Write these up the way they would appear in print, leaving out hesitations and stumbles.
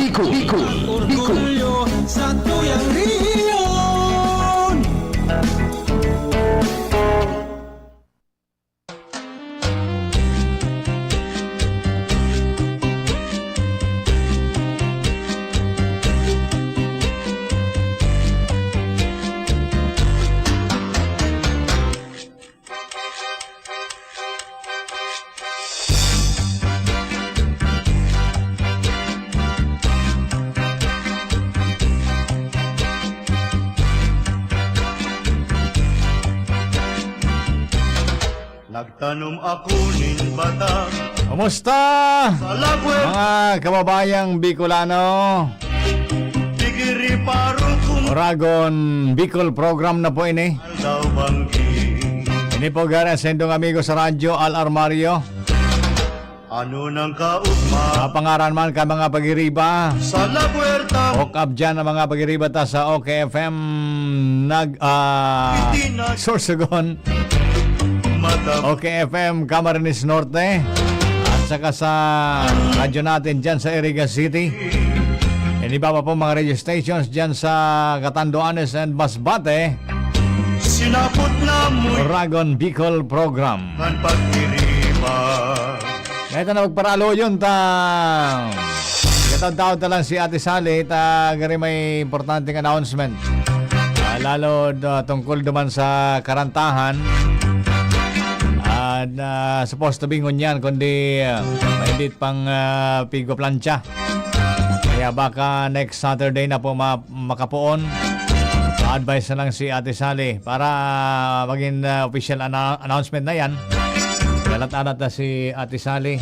Orgulyo sa tuyang riyon. Nagtanom ako nin bata Kumusta? sa lagwer, Mga kababayang Bicolano, tigiri parong kung Oragon Bicol program na po ini. daw banggi. Ini po gara sendong amigo sa radyo Al Armario. Ano nang kaugma Kapangaran man ka mga pagiriba. sa lagwerta, Hook up dyan ang mga pagiriba ta sa OKFM Sorsogon, madam OKFM Camarines Norte, at saka sa radyo natin dyan sa Iriga City. Iniba pa po mga radio stations dyan sa Catanduanes and Masbate. sinapot na mo'y Oragon Bicol program. kan pagkiriba. Ito na magparalo yun ta. Katawad na lang si Ate Sally gari may importanteng announcement. Lalo tungkol duman sa karantahan. Supposed to be ngunyan kundi mahigit pang pigo plancha. Kaya baka next Saturday na po makapuon. Pa-advise na lang si Ate Sally para maging official announcement na yan. Galat-alat na si Ate Sally.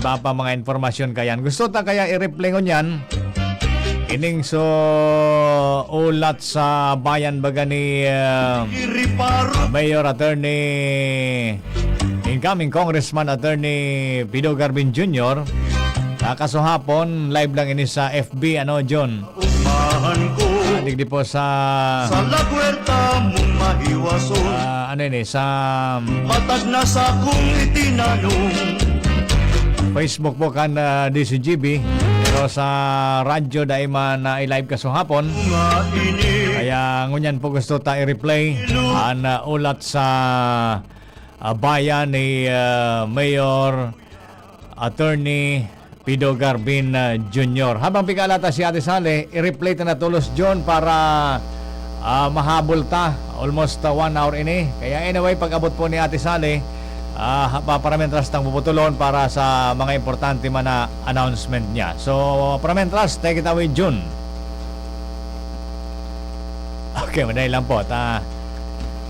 Iba pa mga informasyon kayan. Gusto ta kaya i-replay ngunyan. Ining so ulat sa bayan baga ni Kiri parong Mayor Attorney Incoming Congressman Attorney Pido Garbin Jr. Kaso hapon live lang ini sa FB John. umahan ko Digdi po sa sa lagwerta mong mahiwason. sa Matag na sa kong itinanong Facebook po kan DCGB, pero sa radyo dahil man i-live kaso hapon. nga ini Kaya ngunyan po gusto ta i-replay ang ulat sa bayan ni Mayor Attorney Pido Garbin Jr. Habang pikalata si Ate Sally, i-replay ta na tulos John para mahabol ta. Almost 1 hour ini. Kaya anyway, pag-abot po ni Ate Sally, paramentras tang puputulon para sa mga importante man na announcement niya. So, paramentras, take it away, June. Okay, madali lang po.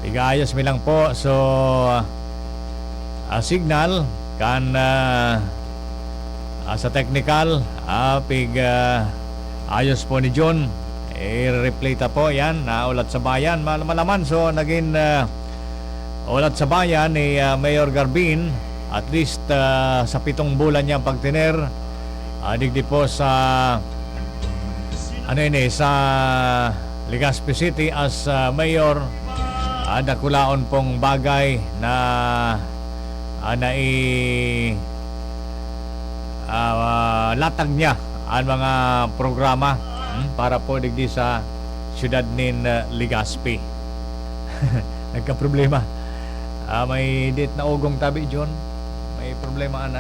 Igayos mi lang po. So, signal kan sa technical, ayos po ni John. I-replay ta po yan na ulat sa bayan. Malaman, so naging ulat sa bayan ni Mayor Garbin, at least sa 7 bulan niyang pagtiner, digdi po sa sa Legazpi City as mayor, nakulaon pong bagay na latag niya ang mga programa para po digdi sa siyudad nin Legazpi. Nagka-problema. May date na ugong tabi, John. May problema an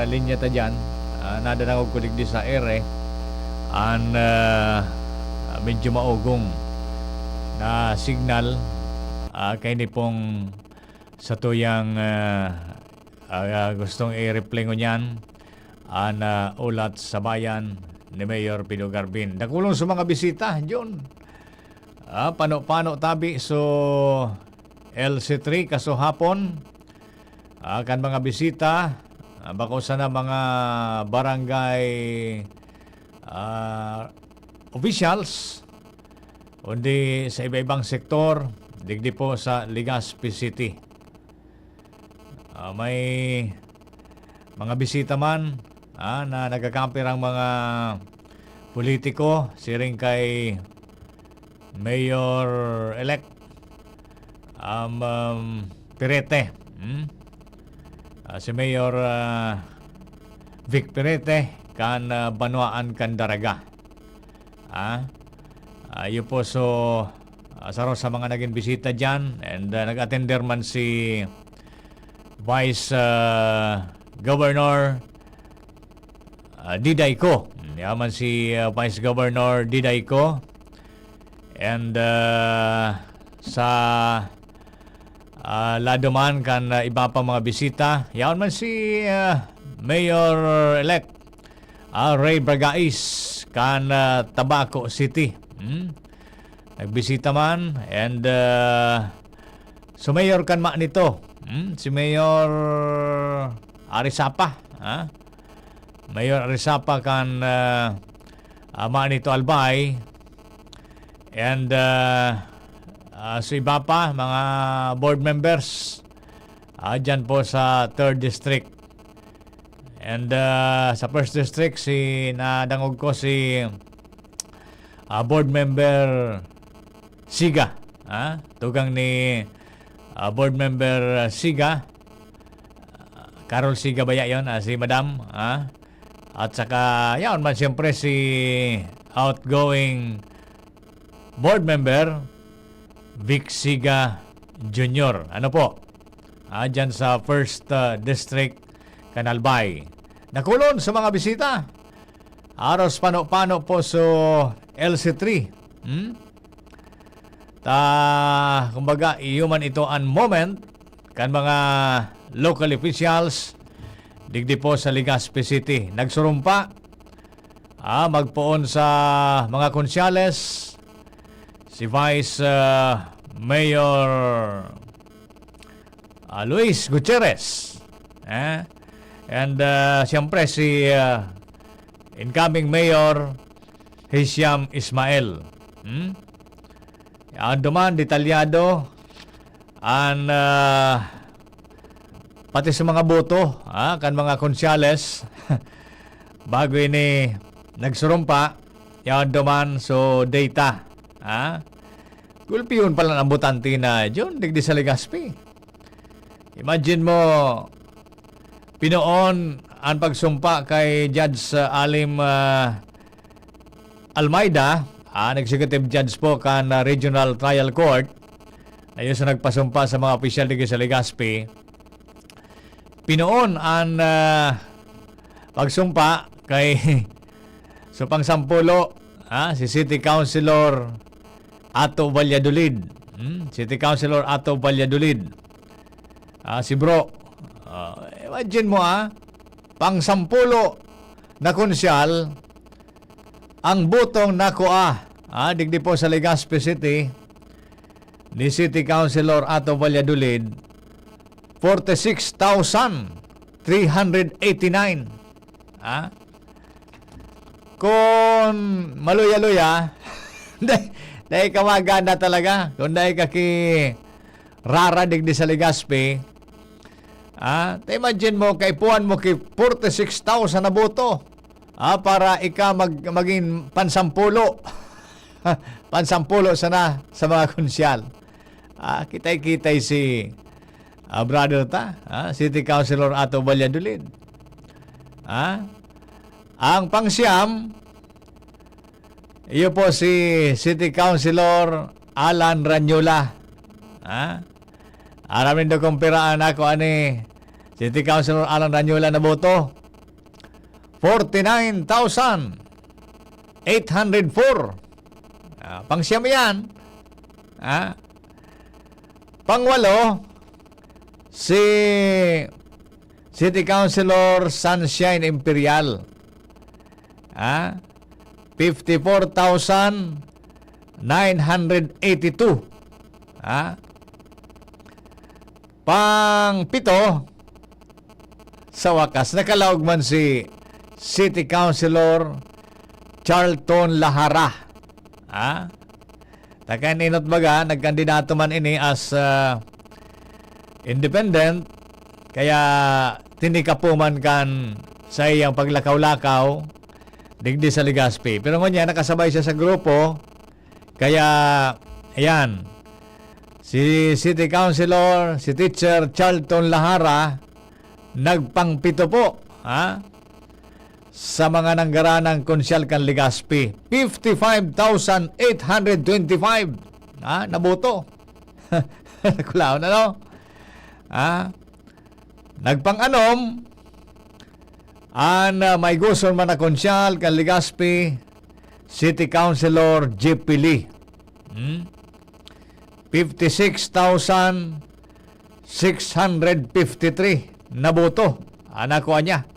linya ta dyan. Nadanangog ko digdi sa ere. Medyo maugong na signal. Kaya ni pong sa tuyang gustong i-replay ngunyan ang ulat sa bayan ni Mayor Pido Garbin. Nakulong sa mga bisita, John. Pano tabi so LC3 kaso hapon kan mga bisita bako sana mga barangay officials kundi sa iba-ibang sektor digdi po sa Legazpi City. May mga bisita man na nagkakampir ang mga politiko, siring kay Mayor-elect Pirete. Si Mayor Vic Pirete, kan Banwaan kan Daraga. Yun po, so saro sa mga naging bisita dyan, and nag-attender man si Vice Governor Diday Ko. Yaman si Vice Governor Diday Ko, and sa lado man kan iba pa mga bisita, yaman man si Mayor-elect Ray Bragais kan Tabaco City. Nagbisita man, and so Mayor kan ma nito, si Mayor Arisapa, Mayor Arisapa kan ma nito Albay, and so iba pa mga board members dyan po sa 3rd District. And sa 1st District, nadangog ko si board member Siga. Tugang ni board member Siga. Carol Siga ba yun? Si Madam. At saka, yan man siyempre si outgoing board member Vic Siga Jr. Ano po? Dyan sa 1st District, Canalbay. Nakulon sa mga bisita. Aros pano-pano po so LC3. Kumbaga, iuman ito an moment kan mga local officials digdi po sa Legazpi City. Nagsurumpa magpoon sa mga konsyales si Vice Mayor Luis Gutierrez, and siyempre si incoming Mayor Hisham Ismail. Duman detalyado an pati sa mga boto kan mga konsyales bago ini nagsurumpa, yan duman so data. Gulpiyon pala ang butante na John digdi sa Legazpi. Imagine mo, pinoon ang pagsumpa kay Judge Alim Almeida, Executive Judge po kan Regional Trial Court, ayun sa nagpasumpa sa mga opisyal digdi sa Legazpi. Pinoon ang pagsumpa kay so pang-sampulo, si City Councilor Ato Valladolid. City Councilor Ato Valladolid. Si bro. Imagine mo pang-sampulo na konsyal ang butong nakuha digdi po sa Legazpi City ni City Councilor Ato Valladolid 46,389. Kung maluya-luya, dahil kamaganda talaga. Kung dahil kaki rara digdi sa Legazpi, imagine mo, kaipuan mo ki 46,000 na boto para maging pansampulo. Pansampulo sana sa mga konsyal. Kitay-kitay si brother City Councilor Ato Valladolid. Ang pangsyam, iyo po si City Councilor Alan Ranyola. Aramin do kumpiraan ako ani City Councilor Alan Ranyola na boto. 49,804. Pangsyam yan. Pangwalo, si City Councilor Sunshine Imperial. 54,982. Pang-pito, sa wakas, nakalaog man si City Councilor Charlton Lahara. Takan inot baga, nagkandidato man ini as independent, kaya tinikapuman kan sa iyang paglakaw-lakaw digdi sa Legazpi. Pero ngayon, nakasabay siya sa grupo, kaya ayan, si City Councilor, si Teacher Charlton Lahara, nagpangpito po sa mga nanggaranang konsyal kan Legazpi. 55,825 naboto. Kulaw na, no? Nagpang-anom may gusto man na konsyal kan Legazpi, City Councilor J.P. Lee. 56,653 naboto. Nakuha niya.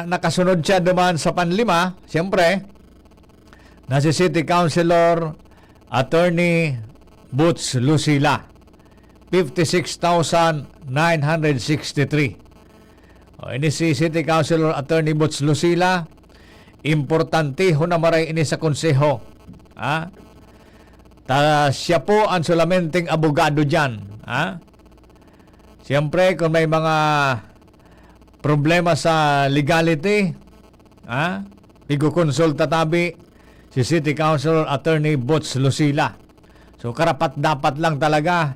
Nakasunod siya naman sa panlima, siyempre, na si City Councilor Attorney Butch Lucila. 56,963. Ini si City Councilor Attorney Butch Lucila, importante ho na maray ini sa konseho. Siya po ang sulamenteng abogado dyan. Siyempre, kung may mga problema sa legality, igukonsulta tabi si City Councilor Attorney Butch Lucila. So, karapat-dapat lang talaga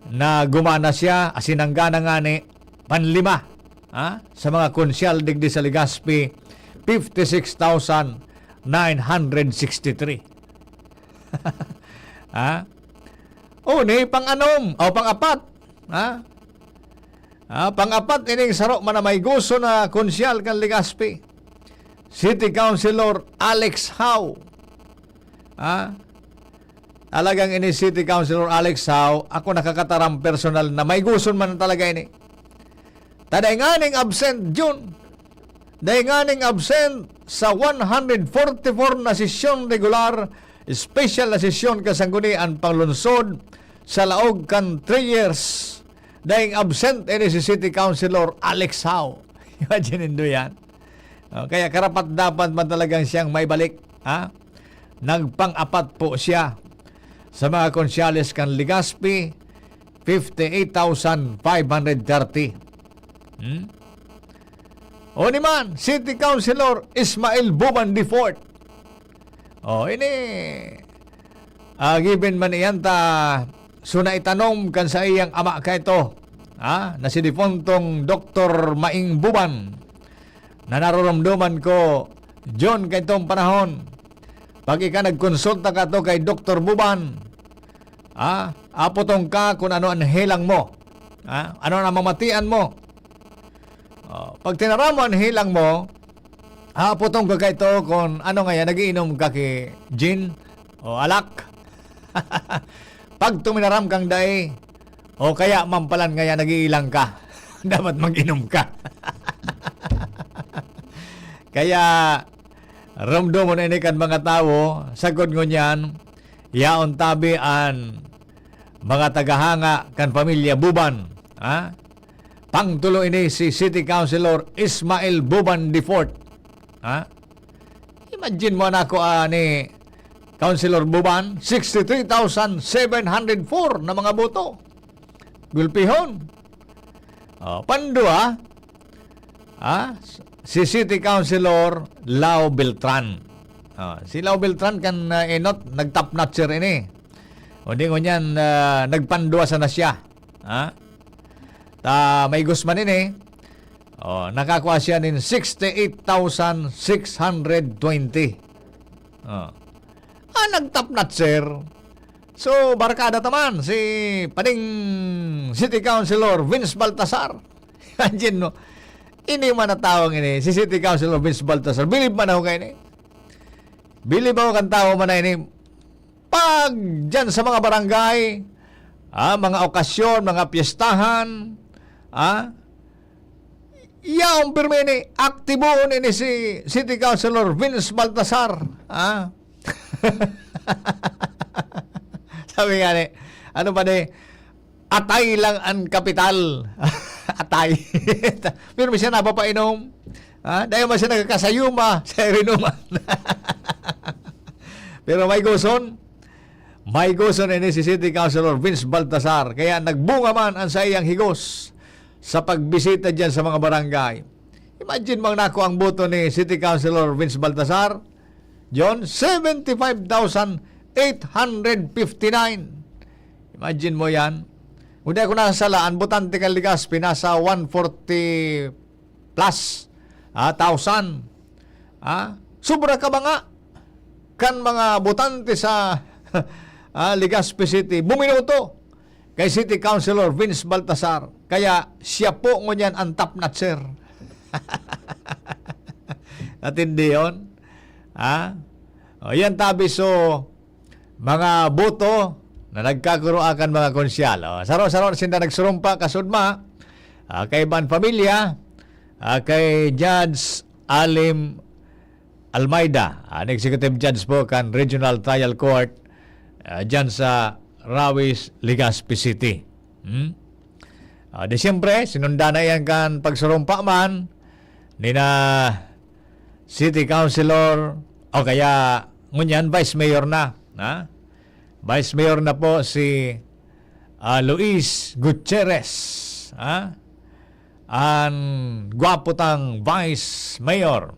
na gumana siya, asinanggana nga ni panlima sa mga konsyal digdi sa Legazpi, 56,963. Ni pang-anom o pang-apat. Pang-apat ining sarok man na may gusto na konsyal kan Legazpi, City Councilor Alex Howe. Talagang ini City Councilor Alex Howe, ako nakakataram personal na may gusto man talaga ini. Taday nga ning absent June. Taday nga ning absent sa 144 na sesyon regular, special na sesyon kasanggunian panglunsod sa laog kan 3 years. Dahil absent ini si City Councilor Alex Howe. Imagine nindo yan. Kaya karapat dapat man talagang siyang may balik. Nagpang-apat po siya sa mga konsyales kan Legazpi, 58,530. O naman, City Councilor Ismael Buban Defort. Ini given man iyan suna itanom kan sa iyang ama ka ito, na si dipontong Dr. Maing Buban, na nararamdaman ko John kay itong panahon, pag ika nagkonsulta ka to kay Dr. Buban, apotong ka kung ano ang hilang mo, ano ang mamatian mo. Pag tinara mo ang hilang mo, apotong ka kay ito kung ano nga yan, nagiinom ka kay gin o alak. Pag tuminaram kang day, o kaya mampalan nga yan, nagiilang ka. Dapat mag-inom ka. Kaya, ramdo mo na ini kan mga tao, sagod ngo niyan, yaon tabi an mga tagahanga kan pamilya Buban. Pangtulo ini si City Councilor Ismael Buban Defort. Imagine mo na ako ni Councilor Buban, 63,704 na mga boto. Gulpihon. Pandua, si City Councilor Lau Beltran. Si Lau Beltran kan nagtap notcher ini. O di ko niyan, nagpandua sana siya. May gusman ini. Nakakuha siya ng 68,620. Nagtap notcher. So, barkada taman si paning City Councilor Vince Baltasar. Imagine, no? Ini man natawang ini, si City Councilor Vince Baltasar. Bilib man ako kayo ini. Bilib ako kan tao man na ini. Pag dyan sa mga barangay, mga okasyon, mga piyestahan, yaong pirmi ini, aktiboon ini si City Councilor Vince Baltasar. Sabi nga ni, ano pa ni, atay lang ang kapital. Atay. Pero siya napapainom. Dahil man siya nagkakasayuma sa irinuman. Pero may guson ini si City Councilor Vince Baltasar. Kaya nagbunga man ang sa iyang higos sa pagbisita dyan sa mga barangay. Imagine mang nako ang boto ni City Councilor Vince Baltasar, John, 75,859. Imagine mo yan. Hindi ako nasalaan, butante kang Legazpi, nasa 140 plus thousand. Sobra ka ba nga? Kan mga butante sa Legazpi City, buminuto kay City Councilor Vince Baltasar. Kaya siya po ngunyan ang top notcher. At hindi yun. O yan tabi, so mga boto na nagkakuroakan mga konsyal. Saro-saro sinda nagsurumpa kasudma kay Ban Familia, kay Judge Alim Almeida, ang executive judge po kan Regional Trial Court dyan sa Rawis, Legazpi City. Di siyempre, sinunda na yan kan pagsurumpa man ni na City Councilor o kaya ngunyan Vice Mayor na. Vice Mayor na po si Luis Gutierrez. Ang gwapo tang Vice Mayor.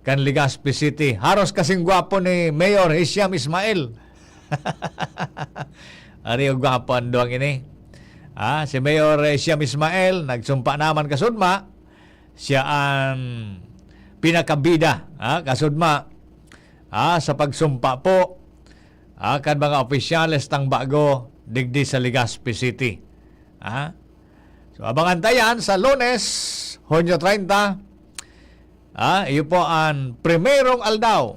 Kan Legazpi City. Haros kasing gwapo ni Mayor Hisham Ismail. Ari yung gwapo ang doang ini. Si Mayor Hisham Ismail, nagsumpa naman kasudma. Siya ang pinakabida kasudma sa pagsumpa po kan mga opisyales tang bago digdi sa Legazpi City. So abangan tayan sa Lunes, Hunyo 30. Iyo po ang primerong aldaw.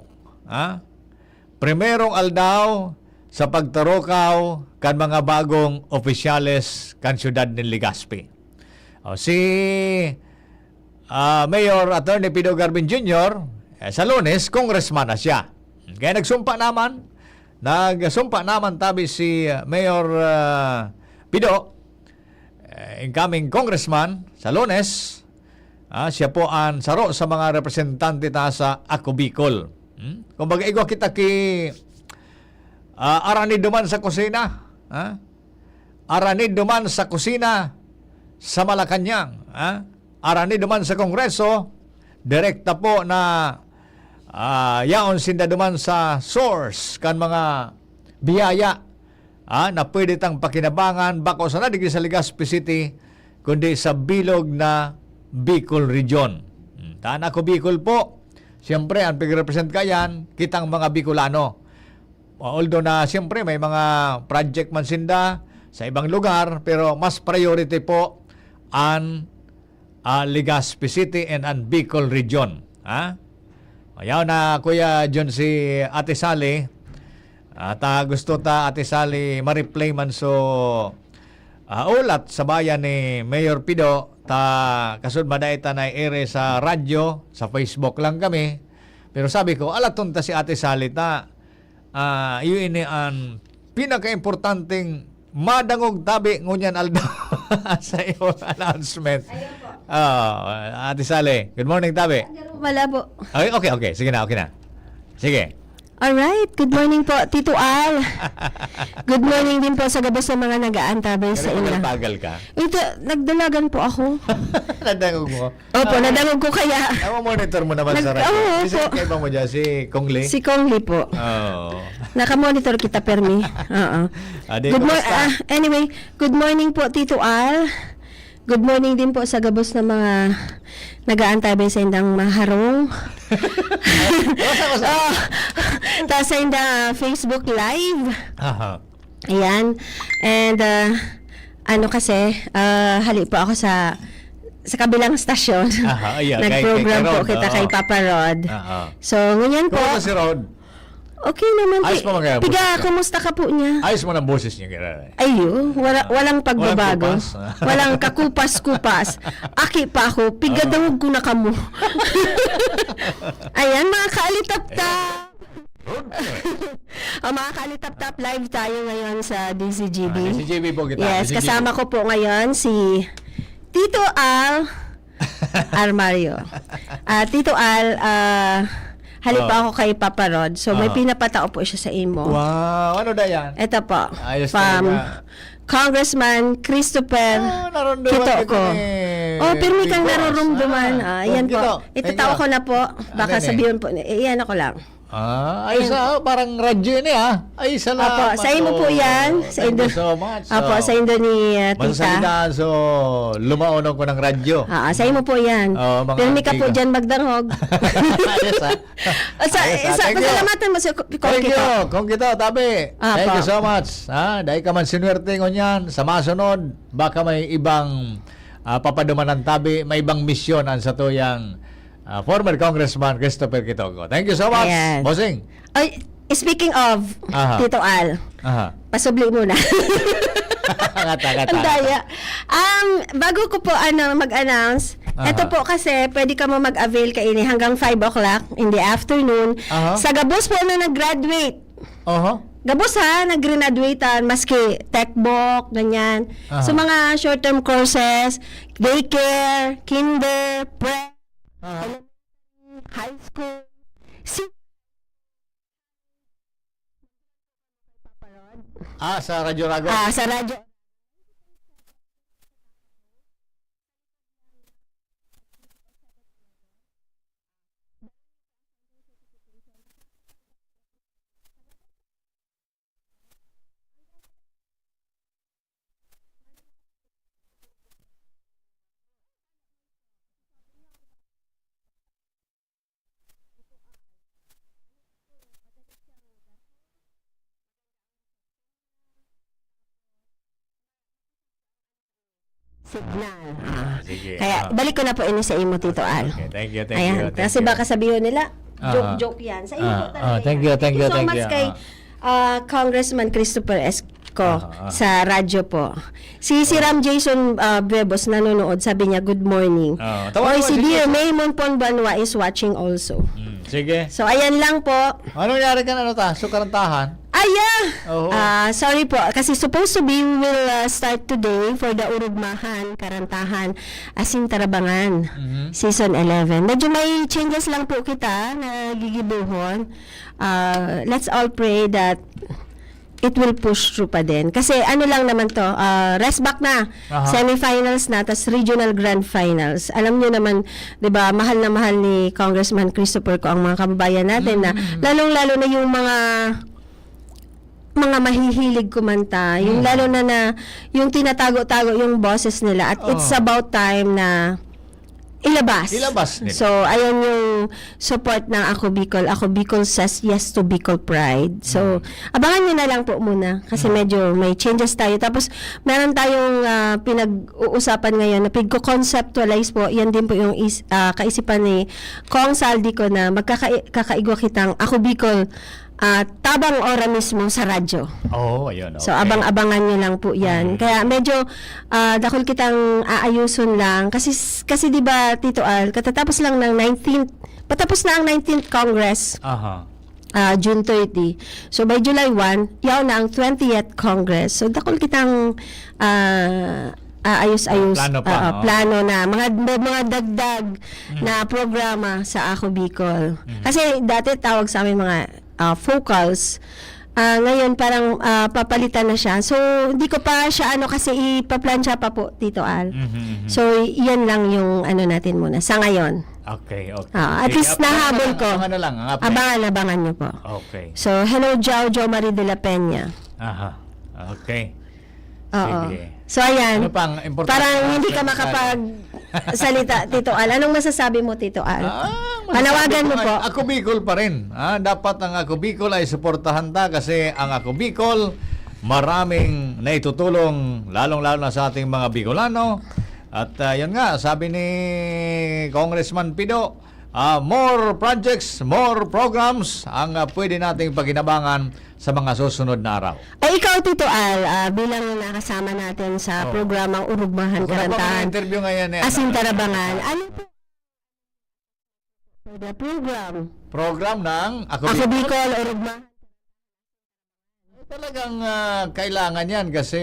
Primerong aldaw sa pagtarukaw kan mga bagong opisyales kan syudad ng Legazpi. Si Mayor Attorney Pido Garbin Jr. Sa Lunes, congressman na siya. Kaya nagsumpa naman tabi si Mayor Pido, incoming congressman sa Lunes. Siya po ang saro sa mga representante ta sa Ako Bicol. Kung baga kita ki aranid duman sa kusina. Aranid duman sa kusina sa Malacanang. Aranid duman sa Kongreso. Direkta po na yaon sinda duman sa source kan mga biyaya na pwede tang pakinabangan bako sa nadigdi sa Legazpi City kundi sa bilog na Bicol Region. Taan Ako Bicol po. Siyempre, ang pag-represent kayan, kitang mga Bicolano. Although na siyempre may mga project man sinda sa ibang lugar, pero mas priority po ang Legazpi City and ang Bicol Region. Ayaw na Kuya John si Ate Sally. At gusto ta Ate Sally ma-replay man so ulat sa bayan ni Mayor Pido. Kasud madaita na ere sa radyo, sa Facebook lang kami. Pero sabi ko, alaton ta si Ate Sally yun ini ang pinaka-importanting madangog tabi ngunyan aldaw sa iyong announcement. Ate Sally, good morning tabi. Wala po. Okay. Sige na, okay na. Sige. Alright, good morning po, Tito Al. Good morning din po sa gabos ng mga nag-aantabay sa Kaya inyo. pagal ka. Ito, nagdalagan po ako. Nadangog mo. Opo, nadangog ko kaya. Monitor mo naman sa radyo. Oo, Kasi opo. kaiba mo dyan, si Kong Lee. Si Kong Lee po. Nakamonitor kita, Permi. Oo. Good Anyway, good morning po, Tito Al. Good morning din po sa gabos ng mga nag-aantabay sa indang maharong. Tapos sa indang Facebook Live. Ayan. And, kasi, hali po ako sa kabilang stasyon. Nag-program po kita kay Papa Rod. So, ngunyan po. Kumusta si Rod? Okay naman. Ayos mo mga Piga, boses ka. kumusta ka po niya? Ayos mo ng boses niya. Ayo, walang pagbabago. Walang kupas. Walang kakupas-kupas. Aki pa ako, pigadawag ko na kamo. Ayan, mga kaalitap-tap. Mga kaalitap-tap, live tayo ngayon sa DCGB. DCGB po kita. Yes, DCGB. kasama ko po ngayon si Tito Al Armario. Tito Al, hali pa ako kay Papa Rod. So, may pinapatao po siya sa imo. Wow, ano na yan? Ito po. Ayos From talaga. Congressman Christopher narunduman Kitoko. Pirmi kang narurumduman. Yan po. Thank Itatao you. ko na po. Baka Ano sabihin po. Iyan ako lang. Ayos parang radyo ni Ay, salamat. Apo, sa imo po yan. Sa Thank Indo. you so much. Apo, sa Indo ni tita. Masasalitaan, so lumaunong ko ng radyo. Sa imo po yan. Mga Pirmi ka po antiga. dyan magdanghog. Ayos Thank you. Pasalamatan mo si Thank you. Kung kita, tabi. Thank you so much. Dahil ka man sinuwerte ngon yan, sa masunod, baka may ibang papaduman ng tabi, may ibang misyon ang sa tuyang former Congressman Christopher Quitogo. Thank you so much, Ayan. bossing. Ay, speaking of, Tito Al, pasubli muna. Kata. Ang daya. Bago ko po mag-announce, ito po kasi pwede ka mo mag-avail kaini hanggang 5 o'clock in the afternoon. Sa gabos po na nag-graduate. Gabos nag-graduatean, maski techbook, ganyan. So mga short-term courses, daycare, kinder, prep, high school, Sa Radyo Rago. sa radyo. Signal. Sige. Kaya balik ko na po ini sa imo, Tito Al. Okay, thank you. Ayan. Kasi baka sabihin nila, joke yan. Sa imo po talaga. thank you, Thank you so thank much you. kay Congressman Christopher Esco sa radyo po. Si Ram Jason Bebos nanonood, sabi niya, good morning. Tawa Or si sige. Dear Maymon Ponbanwa is watching also. Sige. So, ayan lang po. Anong nangyari ka na Sukarantahan? Sorry po. Kasi supposed to be, we will start today for the Urugmahan, Karantahan, Asin Tarabangan, Season 11. Medyo may changes lang po kita na gigibuhon. Let's all pray that it will push through pa din. Kasi ano lang naman to, rest back na, semifinals na, tas regional grand finals. Alam nyo naman, di ba, mahal na mahal ni Congressman Christopher ko ang mga kababayan natin na, lalong-lalo na yung mga mahihilig kumanta, yung lalo na yung tinatago-tago yung boses nila at it's about time na ilabas nila. So, ayan yung support ng Ako Bicol. Ako Bicol says yes to Bicol Pride. So, abangan nyo na lang po muna kasi medyo may changes tayo. Tapos, meron tayong pinag-uusapan ngayon na pig-conceptualize po. Yan din po yung kaisipan ni Kong Saldi ko na magkakaigwa kitang Ako Bicol tabang ora mismo sa radyo. Ayun. Okay. So, abang-abangan nyo lang po yan. Kaya medyo dakol kitang aayuson lang. Kasi di ba, Tito Al, katatapos lang ng 19th, patapos na ang 19th Congress. June 30. So, by July 1, yaw na ang 20th Congress. So, dakol kitang ayos-ayos plano na mga dagdag na programa sa Ako Bicol. Kasi dati tawag sa amin mga focals. Ngayon parang papalitan na siya. So hindi ko pa siya kasi ipaplansya pa po, Tito Al. So yan lang yung natin muna sa ngayon. Okay. At least nahabol ko. Abangan nyo po. Okay. So hello Jo Marie de la Peña. Okay. Sige. So ayan. Ano pang importante? Parang hindi ka makapagsalita, Tito Al. Anong masasabi mo, Tito Al? Panawagan mo po. Ako Bicol pa rin. Dapat ang Ako Bicol ay suportahan kasi ang Ako Bicol maraming naitutulong lalong-lalo na sa ating mga Bicolano. At yun nga, sabi ni Congressman Pido, more projects, more programs ang pwede nating paginabangan sa mga susunod na araw. Ay, ikaw, Tito Al, bilang nakasama natin sa programang Urugmahan Karantahan, interview ngayon Asin Tarabangan, ano po the program ng Ako Bicol, Urugmahan? Talagang kailangan yan kasi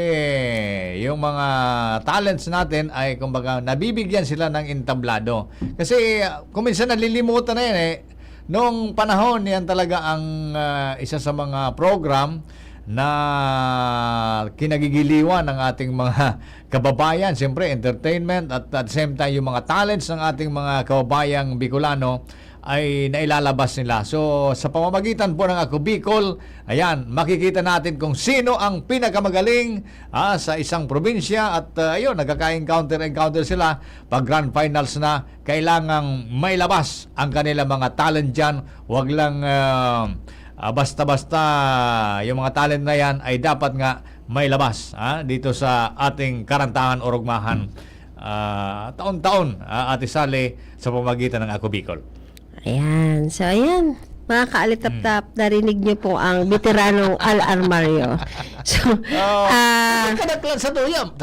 yung mga talents natin ay kumbaga nabibigyan sila ng entablado. Kasi kung minsan nalilimutan na yan noong panahon yan talaga ang isa sa mga program na kinagigiliwan ng ating mga kababayan. Siyempre entertainment at the same time yung mga talents ng ating mga kababayang Bicolano ay nailalabas nila. So, sa pamamagitan po ng Ako Bicol, ayan, makikita natin kung sino ang pinakamagaling sa isang probinsya at ayun, nagkaka-encounter sila pag grand finals na. Kailangang mailabas ang kanilang mga talent dyan. Huwag lang basta-basta yung mga talent na yan ay dapat nga mailabas dito sa ating karantahan o rugmahan taon-taon, Ate Sally, sa pamamagitan ng Ako Bicol. Ayan. So, ayan. Mga kaalitap-tap, narinig niyo po ang veteranong Al Armario. So, Kadaklan sa tuyam,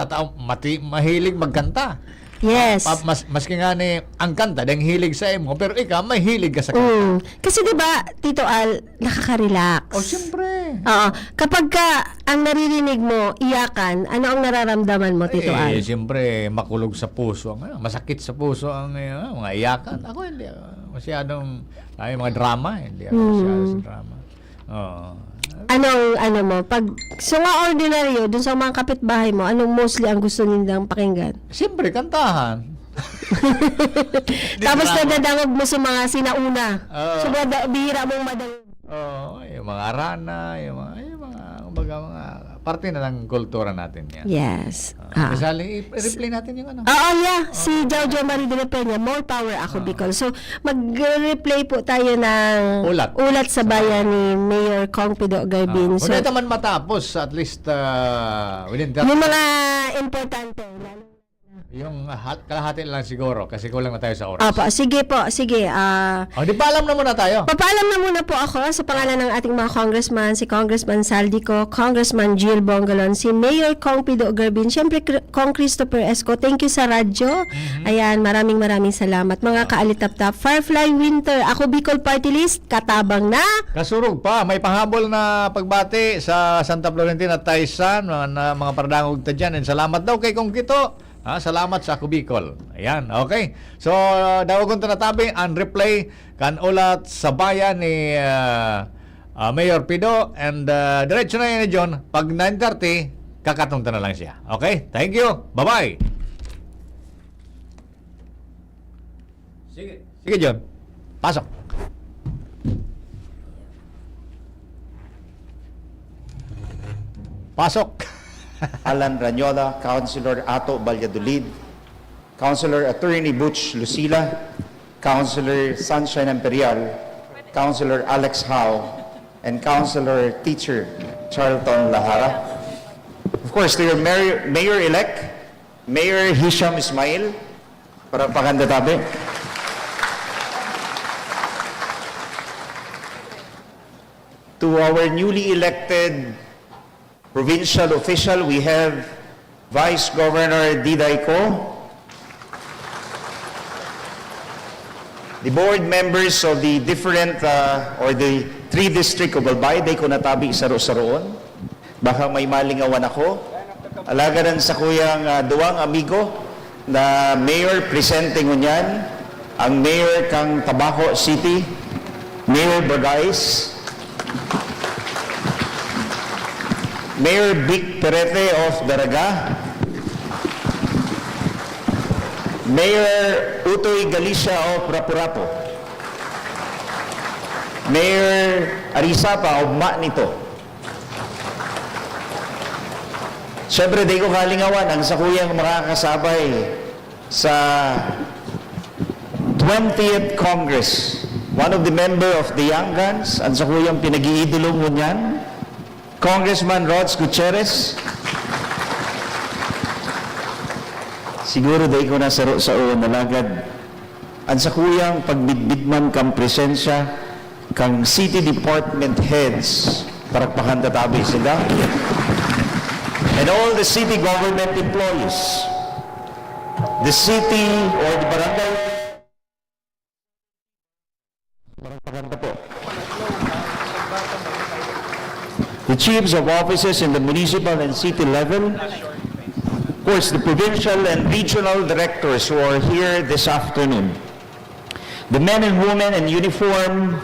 mahilig magkanta. yes. Maski nga ni ang kanta, dahil hilig sa imo, pero ikaw, may hilig ka sa kanta. Kasi 'di ba, Tito Al, nakaka-relax. Oh, siyempre. Oo. Kapag ang naririnig mo, iyakan, ano ang nararamdaman mo, Tito Al? Siyempre, makulog sa puso. Masakit sa puso ang mga iyakan. Ako hindi. Masyadong, mga drama. Hindi ako masyado sa drama. Oo. So nga ordinaryo, dun sa mga kapitbahay mo, anong mostly ang gusto nilang pakinggan? Siyempre, kantahan. Tapos drama. nadadangog mo sa mga sinauna. Oo. So, bihira mong madangog. Yung mga arana, yung mga parte na ng kultura natin yan. Yes. Kasali, i-replay natin yung ano. Yeah. Si Jojo Marie de la Peña, More Power Ako Bicol. So, mag-replay po tayo ng Ulat sa Bayan ni Mayor Kong Pido Garbin. Kung ito man matapos, at least within that, Yung mga importante. yung kalahati lang siguro kasi kulang na tayo sa oras. Sige po. Sige. Di paalam na muna tayo. Papaalam na muna po ako sa pangalan ng ating mga congressman, si Congressman Saldico, Congressman Jill Bongalon, si Mayor Kong Pido Garbin, syempre Kong Christopher Esco. Thank you sa radyo. Ayan, maraming salamat. Mga kaalitap-tap, Firefly Winter, Ako Bicol Party List, katabang na. Kasurog pa, may pahabol na pagbati sa Santa Florentina at Taisan, mga paradangog ta dyan. And salamat daw kay Kong Kito. Salamat sa Ako Bicol. Ayan, okay. So, dawagon to natabi ang replay kan ulat sa bayan ni Mayor Pido and diretso na yan ni John. Pag 9:30, kakatong na lang siya. Okay? Thank you. Bye-bye. Sige John. Pasok. Pasok. Alan Ranyola, Councilor Ato Valladolid, Councilor Attorney Butch Lucila, Councilor Sunshine Imperial, Councilor Alex Howe, and Councilor Teacher Charlton Lahara. Of course, to your Mayor-elect, Mayor Hisham Ismail, para pakandatabi. To our newly elected provincial official, we have Vice Governor Diday Ko, the board members of the different or the 3 district of Albay, ko natabi saro-saroon. Baka may malingawan ako. Alagaran sa kuyang duwang amigo na mayor presenting unyan, ang mayor kang Tabaco City, Mayor Bagais, Mayor Vic Perete of Daraga, Mayor Utoy Galicia of Rapu-Rapu, Mayor Arisapa of Manito. Siyempre, di ko kalingawan ang sakuyang makakasabay sa 20th Congress. One of the member of the Young Guns, ang sakuyang pinag-iidulong mo niyan, Congressman Rods Gutierrez. Siguro dahil ko nasaro sa nalagad. Ang sa kuyang pagbidbidman kang presensya kang city department heads para pakandatabi sila. And all the city government employees, the city or the barangay, para pakanda po. The chiefs of offices in the municipal and city level, of course, the provincial and regional directors who are here this afternoon, the men and women in uniform,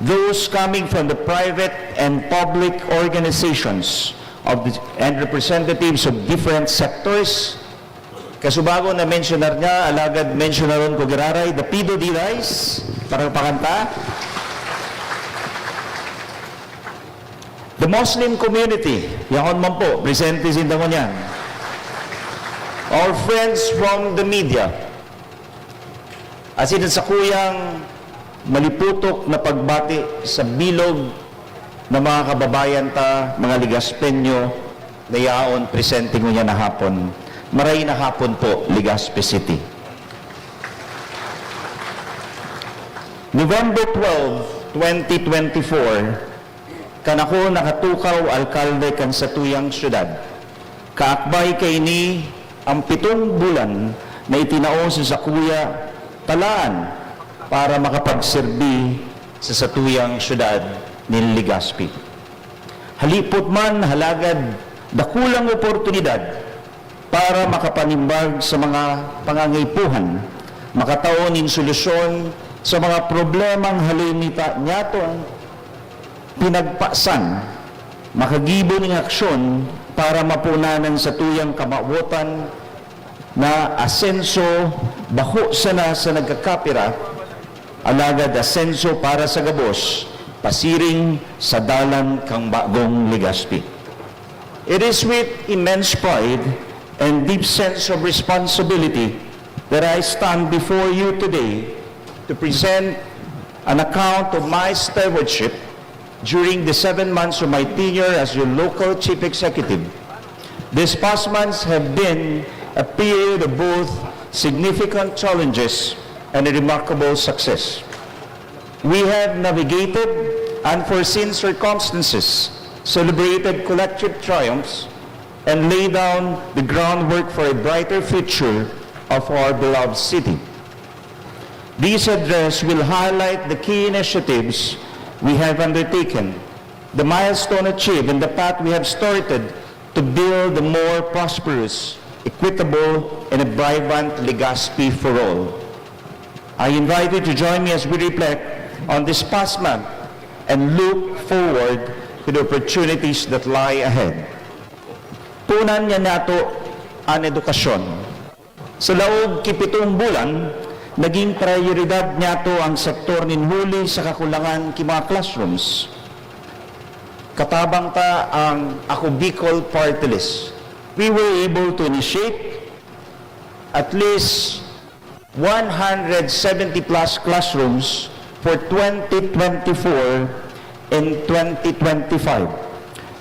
those coming from the private and public organizations and representatives of different sectors. Kasubago na mentionar niya, alagad mentionaron ko giraray, the PWDs, Parang pakanta. The Muslim community, yakon man po, presente sinta ko niyan. Our friends from the media, asin sa kuyang maliputok na pagbati sa bilog na mga kababayan ta, mga Ligaspenyo, na yaon presente ko niya na hapon. Maray na hapon po, Ligaspe City. November 12, 2024, kanako nakatukaw alkalde kan sa tuyang syudad. Kaakbay kay ni ang 7 bulan na itinao sa sakuya talaan para makapagserbi sa satuyang syudad ni Legazpi. Halipot man halagad dakulang oportunidad para makapanimbag sa mga pangangaipuhan, makataon in solusyon sa mga problemang halimita niyaton pinagpasan, makagibo ng aksyon para mapunanan sa tuyang kamawotan na asenso baho sana sa nagkakapira, alagad asenso para sa gabos, pasiring sa dalan kang bagong Legazpi. It is with immense pride and deep sense of responsibility that I stand before you today to present an account of my stewardship during the 7 months of my tenure as your local chief executive. These past months have been a period of both significant challenges and a remarkable success. We have navigated unforeseen circumstances, celebrated collective triumphs, and laid down the groundwork for a brighter future of our beloved city. This address will highlight the key initiatives we have undertaken, the milestone achieved, and the path we have started to build a more prosperous, equitable, and a vibrant Legazpi for all. I invite you to join me as we reflect on this past month and look forward to the opportunities that lie ahead. Tunan niya nato ang edukasyon. Sa laog kipitong bulan, naging prioridad niyato ang sektor ninhuli sa kakulangan ki mga classrooms. Katabang ta ang Ako Bicol Party List. We were able to initiate at least 170 plus classrooms for 2024 and 2025.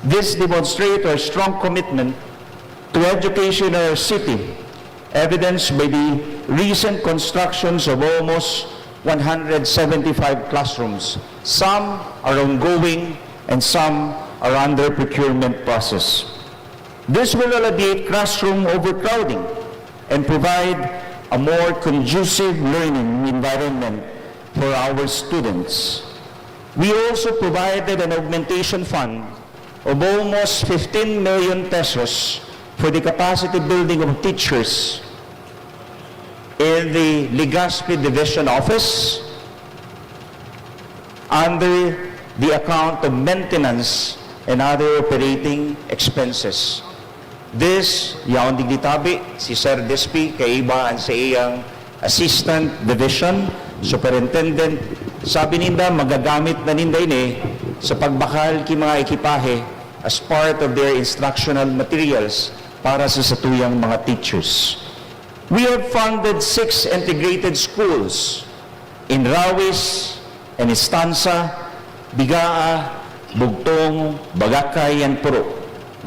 This demonstrates our strong commitment to education in our city, evidenced by the recent constructions of almost 175 classrooms. Some are ongoing and some are under procurement process. This will alleviate classroom overcrowding and provide a more conducive learning environment for our students. We also provided an augmentation fund of almost 15 million pesos for the capacity building of teachers in the Legazpi Division Office under the account of maintenance and other operating expenses. This, yaon digitabi, si Sir Despi, kaibaan sa iyang Assistant Division Superintendent, sabi ninda magagamit na ninda ini sa pagbakal ki mga ekipahe as part of their instructional materials para sa satuyang mga teachers. We have funded 6 integrated schools in Rawis and Estanza, Bigaa, Bugtong, Bagakay, and Puro,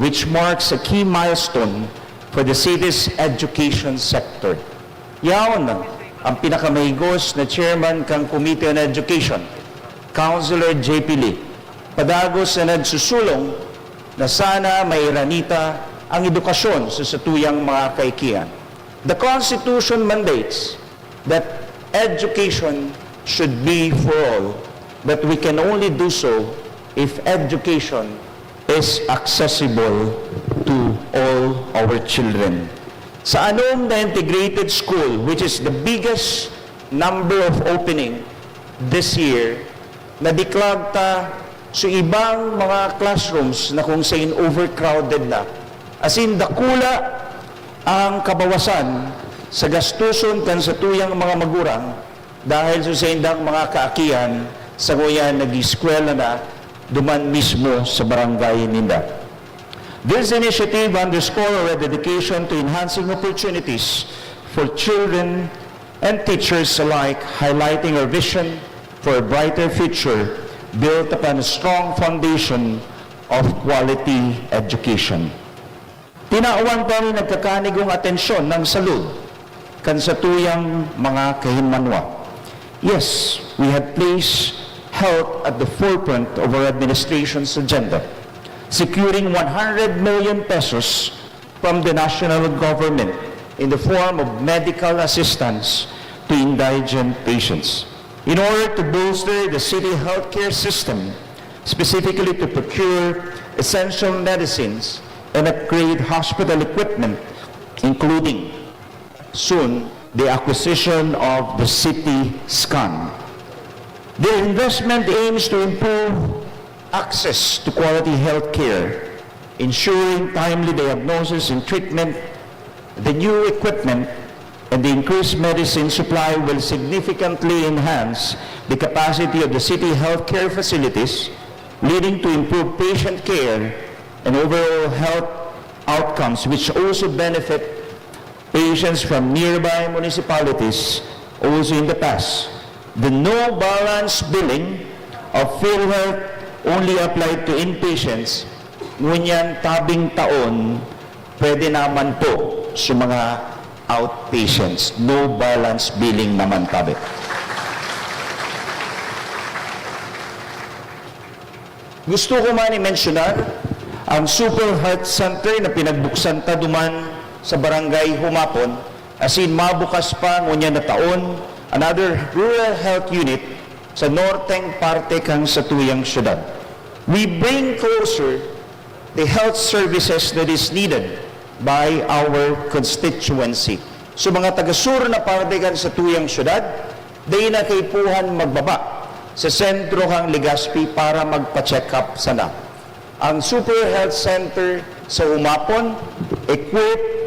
which marks a key milestone for the city's education sector. Yaon ang pinakamahigos na chairman kang Committee on Education, Councilor J.P. Lee, padagos na nagsusulong na sana may ranita ang edukasyon sa satuyang mga kaikian. The Constitution mandates that education should be for all, but we can only do so if education is accessible to all our children. Sa Anom na integrated school, which is the biggest number of opening this year, nadeklag ta sa ibang mga classrooms na kung saan overcrowded na. As in, dakula ang kabawasan sa gastuson kan sa tuyang mga magurang dahil sa indang mga kaakian sa kuya nag-eskwela na duman mismo sa barangay ninda. This initiative underscores our dedication to enhancing opportunities for children and teachers alike, highlighting our vision for a brighter future built upon a strong foundation of quality education. Tinaawan pa rin nagkakanigong atensyon ng salud kan sa tuyang mga kahinmanwa. Yes, we had placed health at the forefront of our administration's agenda, securing 100 million pesos from the national government in the form of medical assistance to indigent patients. In order to bolster the city healthcare system, specifically to procure essential medicines and upgrade hospital equipment, including soon the acquisition of the city scan. The investment aims to improve access to quality health care, ensuring timely diagnosis and treatment. The new equipment and the increased medicine supply will significantly enhance the capacity of the city healthcare facilities, leading to improved patient care and overall health outcomes, which also benefit patients from nearby municipalities. Also in the past, the no balance billing of PhilHealth only applied to inpatients, ngunyan tabing taon, pwede naman po sa mga outpatients. No balance billing naman tabi. Gusto ko man i-mentionar ang Super Health Center na pinagbuksan ta duman sa barangay Humapon, as in mabukas pa ngunyan na taon, another rural health unit sa northeng parte kang sa tuyang syudad. We bring closer the health services that is needed by our constituency. So mga taga-sur na parte kang sa tuyang syudad, day na kaipuhan magbaba sa sentro kang Legazpi para magpa-check up sana. Ang Super Health Center sa Humapon, equipped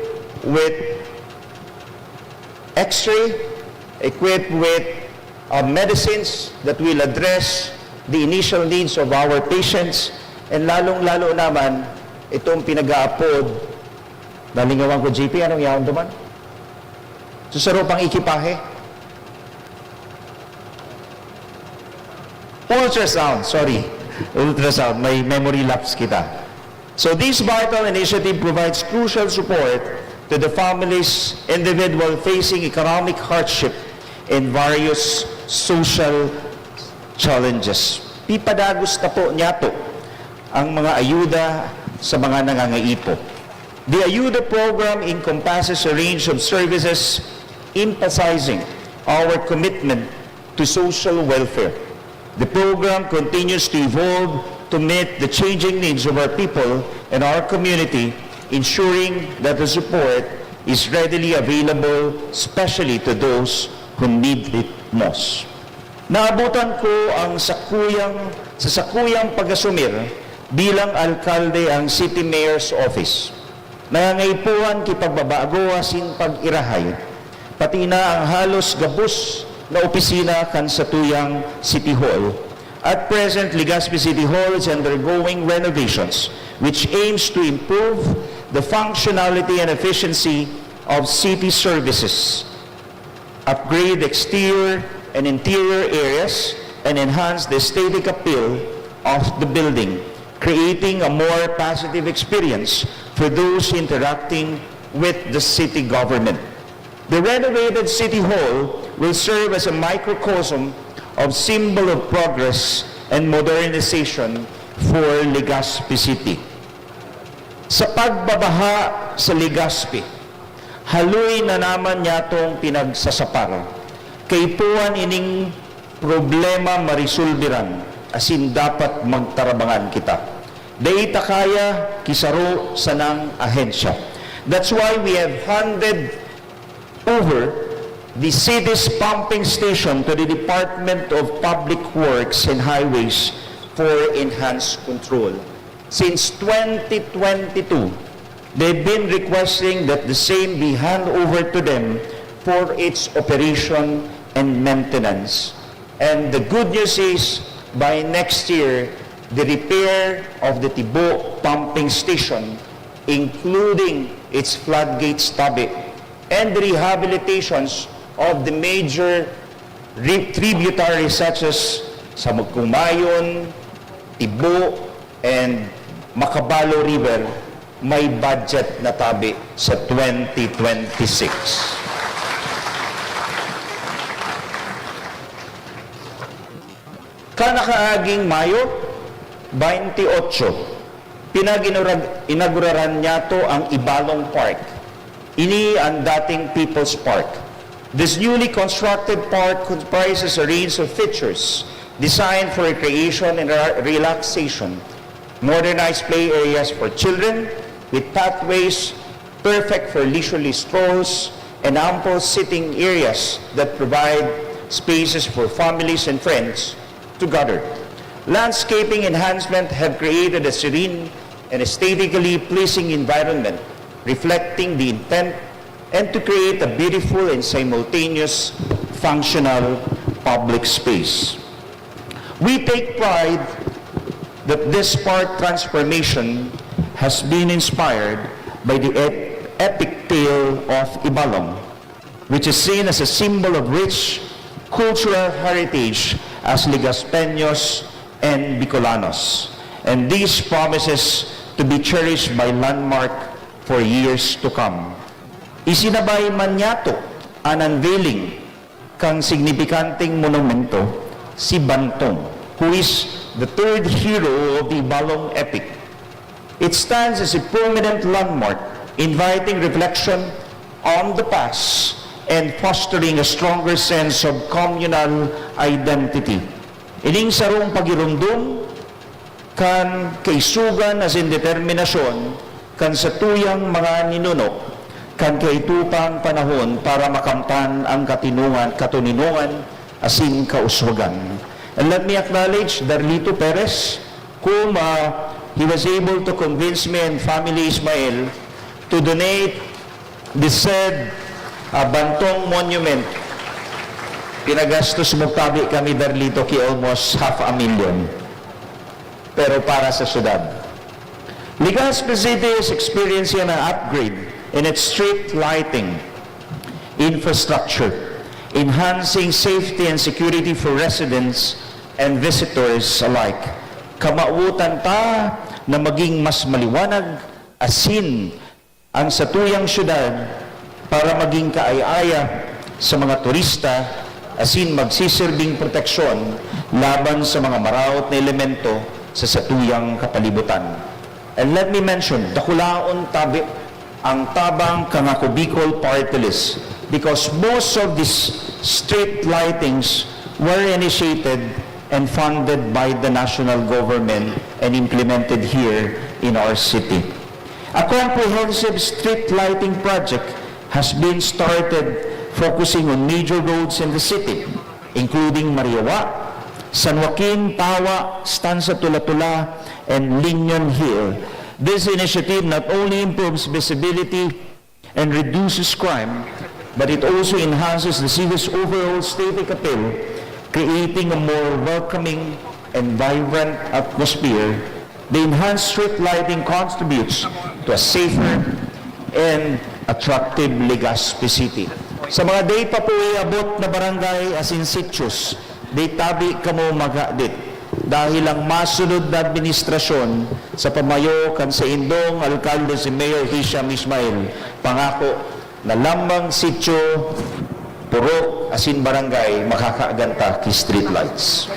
with X-ray, equipped with medicines that will address the initial needs of our patients, and lalong-lalo naman itong pinag-aapod, nalingawan ko GP, anong yawon duman? Susaro pang ikipahe? Ultrasound, sorry. Ultrasound, may memory lapse kita. So this vital initiative provides crucial support to the families, individual facing economic hardship and various social challenges. Pipadagos na po niya to ang mga ayuda sa mga nangangaipo. The Ayuda program encompasses a range of services emphasizing our commitment to social welfare. The program continues to evolve to meet the changing needs of our people and our community, ensuring that the support is readily available, especially to those who need it most. Naabutan ko ang sa sakuyang pag-asumir bilang alkalde ang City Mayor's Office. Nangangaipuan kipagbabago asin pag-irahay, pati na ang halos gabus na opisina kan sa tuyang City Hall. At present, Legazpi City Hall is undergoing renovations, which aims to improve the functionality and efficiency of city services, upgrade exterior and interior areas, and enhance the aesthetic appeal of the building, creating a more positive experience for those interacting with the city government. The renovated City Hall will serve as a microcosm of symbol of progress and modernization for Legazpi City. Sa pagbabaha sa Legazpi, haluy na naman niya itong pinagsasapar. Kaipuan ining problema marisulbiran, asin dapat magtarabangan kita. Dahita kaya kisaro sa nang ahensya. That's why we have handed over the city's pumping station to the Department of Public Works and Highways for enhanced control. Since 2022, they've been requesting that the same be handed over to them for its operation and maintenance. And the good news is, by next year, the repair of the Tibo pumping station, including its floodgates tabi, and the rehabilitations of the major tributaries such as Samugkumayon, Tibo, and Macabalo River, may budget na tabi sa 2026. Kanakaaging Mayo 28, pinag-inauguraran niya to ang Ibalong Park. Ini ang dating People's Park. This newly constructed park comprises a range of features designed for recreation and relaxation. Modernized play areas for children with pathways perfect for leisurely strolls and ample sitting areas that provide spaces for families and friends to gather. Landscaping enhancement have created a serene and aesthetically pleasing environment reflecting the intent and to create a beautiful and simultaneous functional public space. We take pride that this park transformation has been inspired by the epic tale of Ibalong, which is seen as a symbol of rich cultural heritage as Ligaspeños and Bicolanos, and these promises to be cherished by landmark for years to come. Isinabay man niya to ang unveiling kang signifikanting monumento si Bantong, who is the third hero of the Ibalong epic. It stands as a prominent landmark, inviting reflection on the past and fostering a stronger sense of communal identity. Ining sarong pagirumdum kan kaisugan as in determinasyon kan sa tuyang mga ninuno kan kaitupang panahon para makamtan ang katuninungan asin kauswagan. And let me acknowledge Darlito Perez, whom he was able to convince me and family Ismael to donate the said Bantong Monument. Pinagastos mo tabi kami Darlito ki almost 500,000. Pero para sa syudad. Legazpi City is experiencing an upgrade in its street lighting infrastructure, enhancing safety and security for residents and visitors alike. Kamautan ta na maging mas maliwanag, asin ang satuyang syudad para maging kaaya sa mga turista, asin magsisilbing proteksyon laban sa mga maraot na elemento sa satuyang kapalibutan. And let me mention, dakulaon tabi ang tabang kangako Bicol Party List, because most of these street lightings were initiated and funded by the national government and implemented here in our city. A comprehensive street lighting project has been started focusing on major roads in the city, including Mariawa, San Joaquin, Tawa, Stanza Tula-Tula, and Lignon Hill. This initiative not only improves visibility and reduces crime, but it also enhances the city's overall aesthetic appeal, creating a more welcoming and vibrant atmosphere. The enhanced street lighting contributes to a safer and attractive Legazpi City. Sa mga day pa po iabot na barangay as in sitios, day tabi kamo magadit dahil ang masunod na administrasyon sa pamayo kan sa Indong alkalde si Mayor Hisham Ismail pangako na lambang sitio purok asin barangay makakaaganta ki street lights.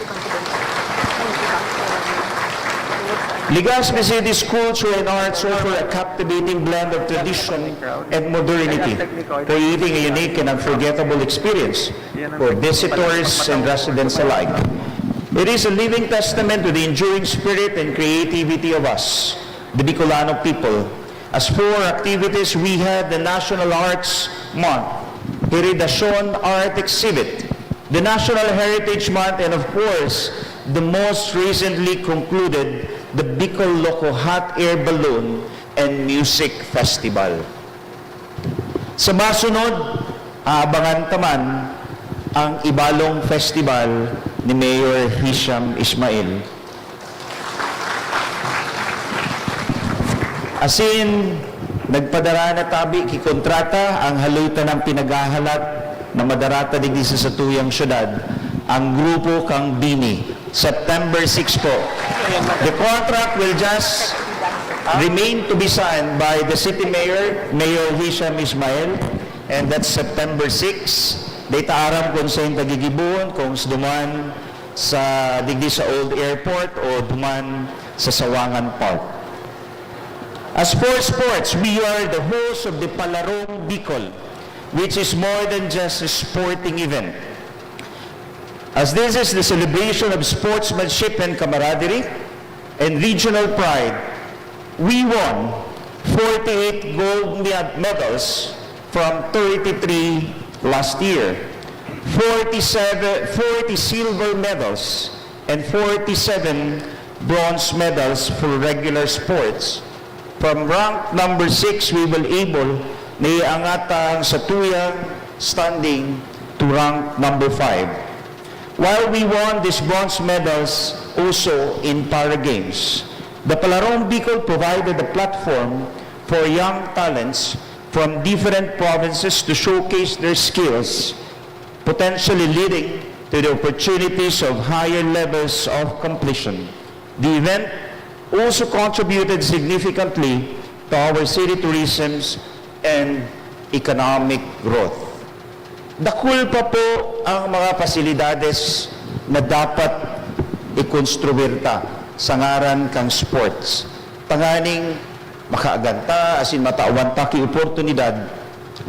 Legazpi City's culture and arts offer a captivating blend of tradition and modernity, creating a unique and unforgettable experience for visitors and residents alike. It is a living testament to the enduring spirit and creativity of us, the Bicolano people. As for activities, we had the National Arts Month, Heredasyon Art Exhibit, the National Heritage Month, and of course, the most recently concluded the Bicol Loco Hot Air Balloon and Music Festival. Sa masunod, aabangan taman ang Ibalong Festival ni Mayor Hisham Ismail. Asin, nagpadara na tabi kikontrata ang halutan ng pinaghahalat na madarata digdi sa satuyang syudad ang grupo kang Bini. September 6 po. The contract will just remain to be signed by the city mayor, Mayor Hisham Ismail, and that's September 6. Data aram kung sa yung tagigibon, kung duman sa digdi sa Old Airport o duman sa Sawangan Park. As for sports, we are the host of the Palarong Bicol, which is more than just a sporting event. As this is the celebration of sportsmanship and camaraderie and regional pride, we won 48 gold medals from 33 last year, 40 silver medals, and 47 bronze medals for regular sports. From rank number 6, we will able na iangatang sa tuyang standing to rank number 5. While we won these bronze medals also in Para Games, the Palarong Bicol provided a platform for young talents from different provinces to showcase their skills, potentially leading to the opportunities of higher levels of completion. The event also contributed significantly to our city tourism's and economic growth. Dakul pa po ang mga pasilidades na dapat ikonstruberta sa ngaran kang sports. Tanganing makaaganta, asin mataawan pa ki oportunidad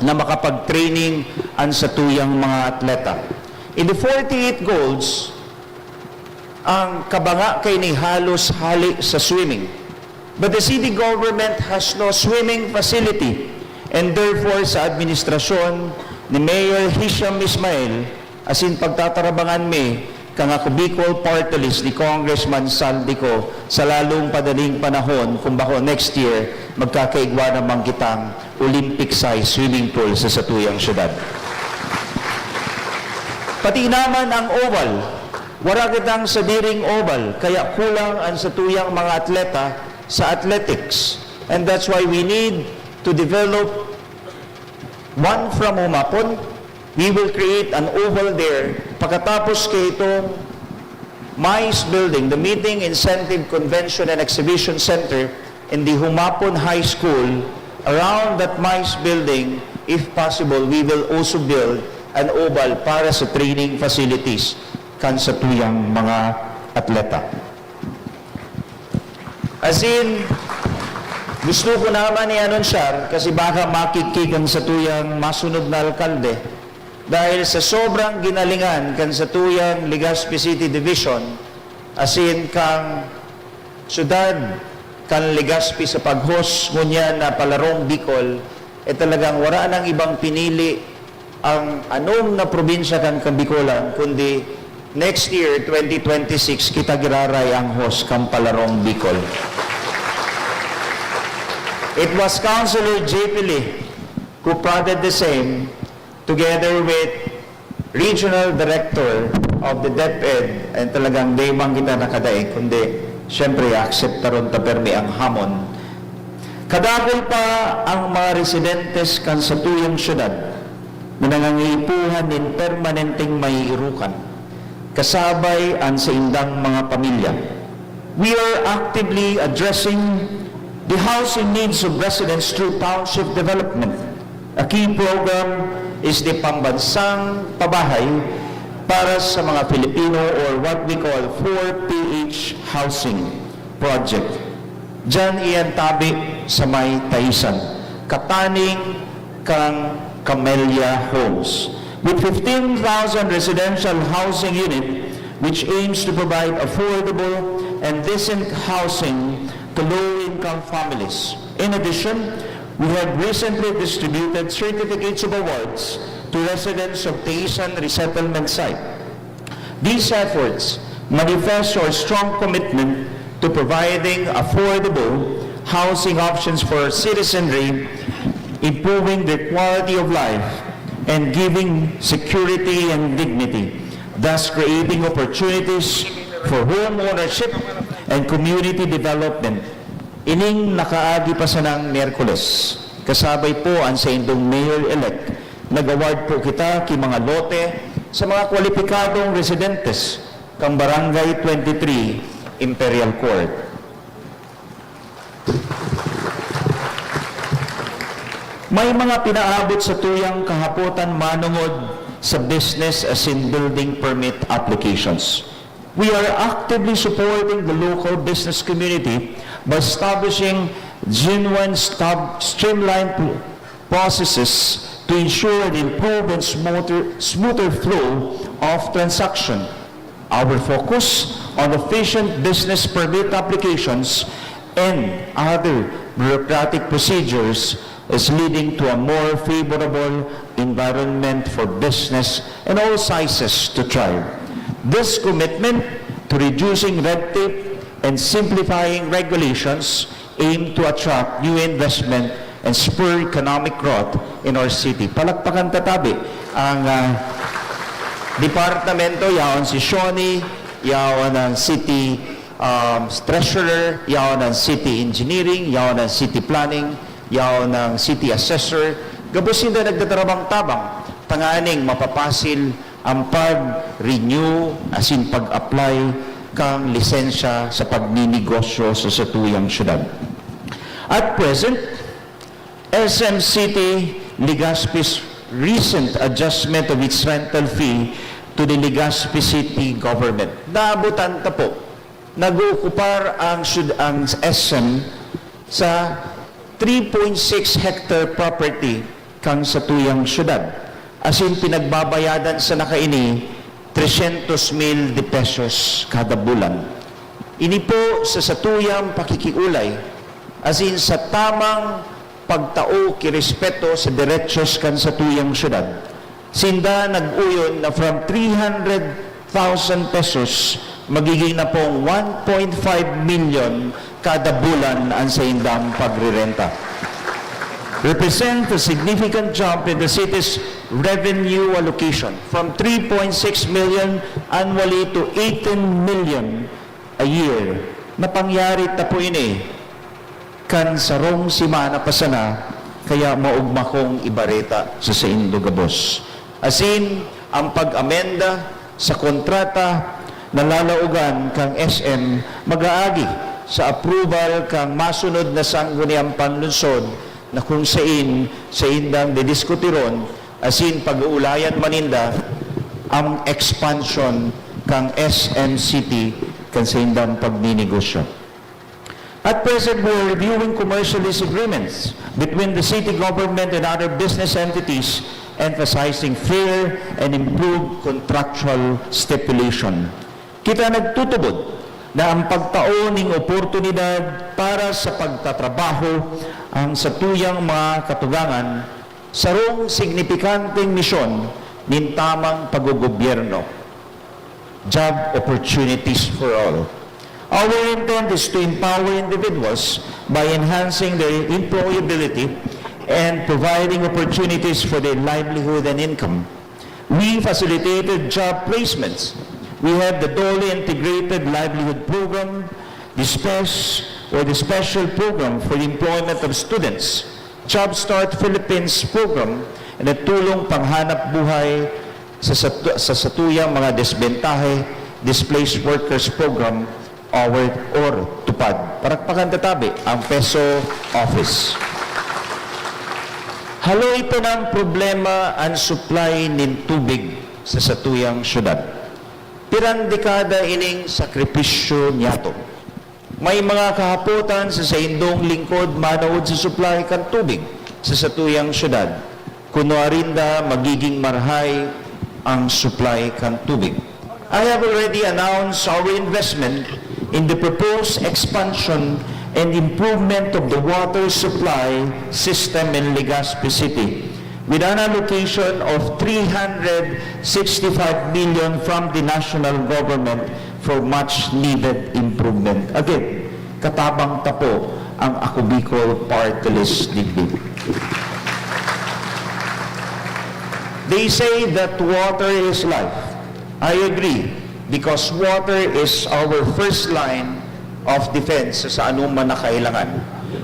na makapag-training ang sa tuyang mga atleta. In the 48 golds, ang kabanga kay ni halos hali sa swimming. But the city government has no swimming facility, and therefore sa administrasyon ni Mayor Hisham Ismail, asin pagtatarabangan mi kang ako Bicol Party List ni Congressman Saldico sa lalong padaling panahon kung bako next year magkakaigwa naman kitang Olympic-size swimming pool sa satuyang syudad. Pati naman ang oval, wala kitang sa diring oval, kaya kulang ang satuyang mga atleta sa athletics. And that's why we need to develop one from Humapon. We will create an oval there. Pagkatapos kay itong MICE building, the Meeting, Incentive, Convention, and Exhibition Center in the Humapon High School, around that MICE building, if possible, we will also build an oval para sa training facilities kan sa tuyang mga atleta. As in, gusto ko naman i-anunsyar kasi baka makikigan sa tuyang masunod na alkalde dahil sa sobrang ginalingan kan sa tuyang Legazpi City Division asin kang syudad kan Legazpi sa pag-host ngunya na Palarong Bicol talagang wala nang ibang pinili ang anong na probinsya kan Bicolan kundi next year 2026 kita giraray ang host kan Palarong Bicol. It was Councilor J.P. Lee who prodded the same together with Regional Director of the DepEd and talagang di man kita nakadaig kundi syempre akseptaron ta permi ang hamon. Kadakol pa ang mga residentes kan sa tuyang syudad na nangangipuhan in permanenteng may irukan kasabay ang sa indang mga pamilya. We are actively addressing the housing needs of residents through township development. A key program is the Pambansang Pabahay para sa mga Filipino or what we call 4PH housing project. Diyan iyan tabi sa may Taisan. Kataning kang Camellia Homes. With 15,000 residential housing unit which aims to provide affordable and decent housing to low-income families. In addition, we have recently distributed certificates of awards to residents of Taisan Resettlement Site. These efforts manifest our strong commitment to providing affordable housing options for citizenry, improving their quality of life, and giving security and dignity, thus creating opportunities for home ownership and community development. Ining nakaagi pa sa ng Miyerkules, kasabay po ang sa indong mayor-elect, nag-award po kita ki mga lote sa mga kwalipikadong residentes kang Barangay 23, Imperial Court. May mga pinaabot sa tuyang kahapotan manungod sa business as in building permit applications. We are actively supporting the local business community by establishing genuine streamlined processes to ensure an improved and smoother flow of transaction. Our focus on efficient business permit applications and other bureaucratic procedures is leading to a more favorable environment for business and all sizes to thrive. This commitment to reducing red tape and simplifying regulations aim to attract new investment and spur economic growth in our city. Palakpakan tatabi ang departamento, yaon si Shoni, yaon ang city treasurer, yaon ang city engineering, yaon ang city planning, yaon ang city assessor. Gabusin na nagdadarabang tabang, tanganing mapapasil ang pag-renew as in pag-apply kang lisensya sa pagninegosyo sa satuyang syudad. At present, SM City Legazpi's recent adjustment of its rental fee to the Legazpi City government. Naabutan ta po, nag-uukupar ang SM sa 3.6 hectare property kang satuyang syudad. As in, pinagbabayadan sa nakaini 300,000 de pesos kada bulan. Ini po sa satuyang pakikiulay, as in sa tamang pagtao kirespeto sa derechos kan satuyang syudad. Sinda nag-uyon na from 300,000 pesos magiging na pong 1.5 million kada bulan ang sa indang pagrirenta. Represent a significant jump in the city's revenue allocation from 3.6 million annually to 18 million a year. Napangyari ta po ini kan sarong simana pa sana kaya maugma kong ibareta sa Indo Gabos. As in, ang pag-amenda sa kontrata na lalaugan kang SM mag-aagi sa approval kang masunod na sangguniang panlunsod na kung saan sa indang didiskutiron as in pag-uulayan maninda ang expansion kang SM City kan sa indang pagninegosyo. At present, we are reviewing commercial lease agreements between the city government and other business entities, emphasizing fair and improved contractual stipulation. Kita nagtutubod na ang pagtaon ng oportunidad para sa pagtatrabaho ang satuyang mga katugangan sarong signifikanteng misyon nin tamang paggogobyerno. Job opportunities for all. Our intent is to empower individuals by enhancing their employability and providing opportunities for their livelihood and income. We facilitated job placements. We have the Dole Integrated Livelihood Program, the Special Program for the Employment of Students, Job Start Philippines Program, and the Tulong Panghanap Buhay sa satuyang mga desbentahe, Displaced Workers Program, or TUPAD. Parakpakan tatabi ang PESO Office. Halo ito ng problema ang supply nin tubig sa satuyang syudad. Pirang dekada ining sakripisyo niyato. May mga kahapotan sa indong lingkod manood sa supply kan tubig sa satuyang syudad. Kuno arinda magiging marhay ang supply kan tubig. I have already announced our investment in the proposed expansion and improvement of the water supply system in Legazpi City, with an allocation of 365 million from the national government for much needed improvement. Again, katabang tapo ang Ako Bicol Party List Digdig. They say that water is life. I agree, because water is our first line of defense sa anuman na kailangan.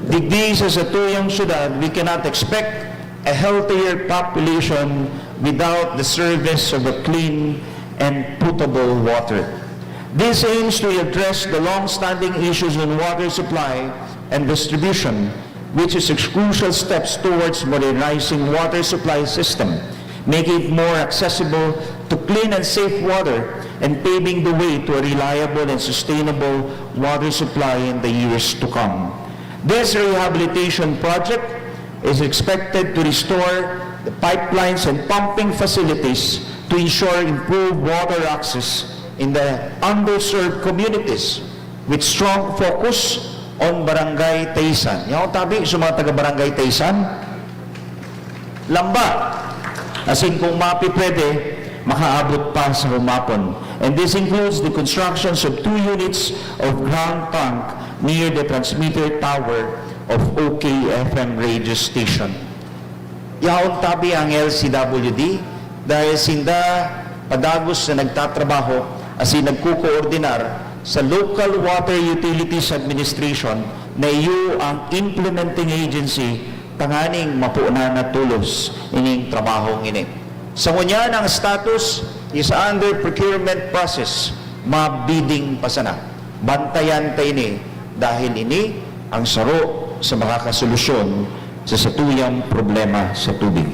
Digdi sa satuyang syudad, we cannot expect a healthier population without the service of a clean and potable water. This aims to address the long-standing issues in water supply and distribution, which is a crucial steps towards modernizing water supply system, making it more accessible to clean and safe water, and paving the way to a reliable and sustainable water supply in the years to come. This rehabilitation project is expected to restore the pipelines and pumping facilities to ensure improved water access in the underserved communities with strong focus on Barangay Taysan. Yung tabi sa mga taga-Barangay Taysan, lamba. As in kung pwede, makaabot pa sa humapon. And this includes the constructions of 2 units of ground tank near the transmitter tower of OKFM radio station. Yaon tabi ang LCWD dahil sinda padagos na nagtatrabaho as in nagkukoordinar sa Local Water Utilities Administration na iyo ang implementing agency tanganing mapuunan na tulos ining trabahong ini. Sa ngunyan ang status is under procurement process, mabidding pa sana. Bantayan tayo ini dahil ini ang saro sa makakasolusyon sa satuyang problema sa tubig.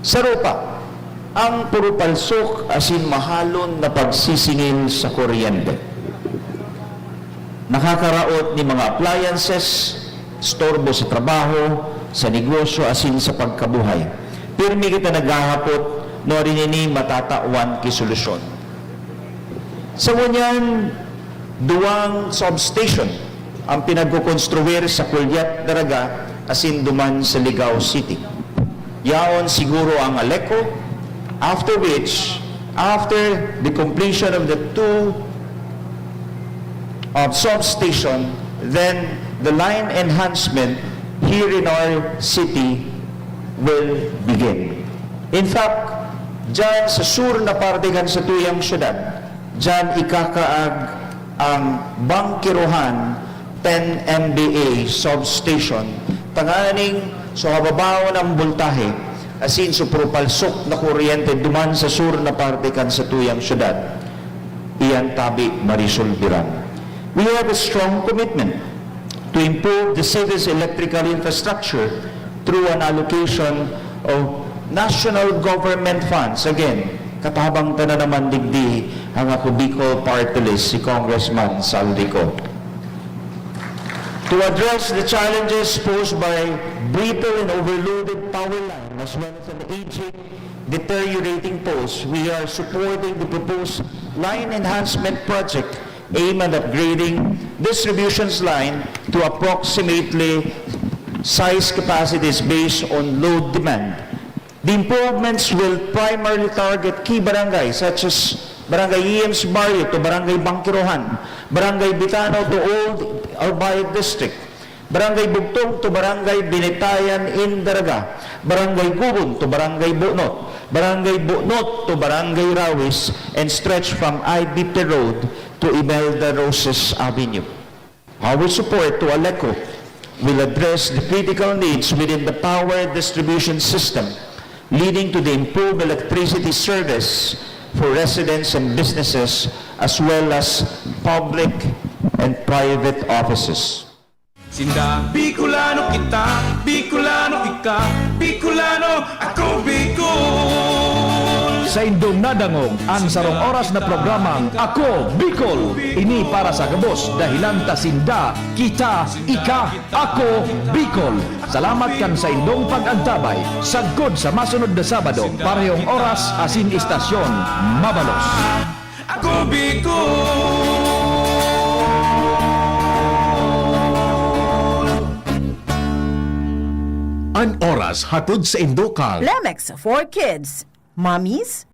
Saro pa, ang puro palsok asin mahalon na pagsisingil sa kuryente. Nakakaraot ni mga appliances, storbo sa trabaho, sa negosyo asin sa pagkabuhay. Pirmi kita naghahapot no rin ini matatawan kisolusyon. Sa ngunyan, duwang substation ang pinagkukonstruir sa Kulyat Daraga asin duman sa Ligao City. Yaon siguro ang Aleco, after which, after the completion of the 2 substation, then the line enhancement here in our city will begin. In fact, dyan sa sur na partikan sa tuyang syudad, dyan ikakaag ang Bangkirohan 10 MBA substation, tanganing so hababaw ng bultahe, asin so propalsok na kuryente duman sa sur na partikan sa tuyang syudad. Iyan tabi Marisol Biran. We have a strong commitment to improve the city's electrical infrastructure through an allocation of national government funds. Again, katabang ta na naman digdi ang ako Bicol Party List si Congressman Saldico. To address the challenges posed by brittle and overloaded power line as well as an aging, deteriorating poles, we are supporting the proposed line enhancement project aimed at upgrading distributions line to approximately size capacities based on load demand. The improvements will primarily target key barangays such as Barangay EMS Barrio to Barangay Bangkirohan, Barangay Bitano to Old Albay District, Barangay Bugtong to Barangay Binitayan in Daraga, Barangay Gubon to Barangay Bunot, Barangay Bunot to Barangay Rawis, and stretch from IBP Road to Imelda Roses Avenue. Our support to Aleco will address the critical needs within the power distribution system, leading to the improved electricity service for residents and businesses as well as public and private offices. Sinda Bicolano kita, Bicolano ika, Bicolano ako Bicol. Sa indong nadangog ang sarong oras na programang Ako Bicol. Ini para sa gabos dahilan ta sinda, kita, ika, ako Bicol. Salamat kan sa indong pag-antabay. Sagkod sa masunod na Sabado, parehong oras asin istasyon Mabalos. Ako Bicol. An oras hatod sa Indokal. Lemex for kids. Mommies,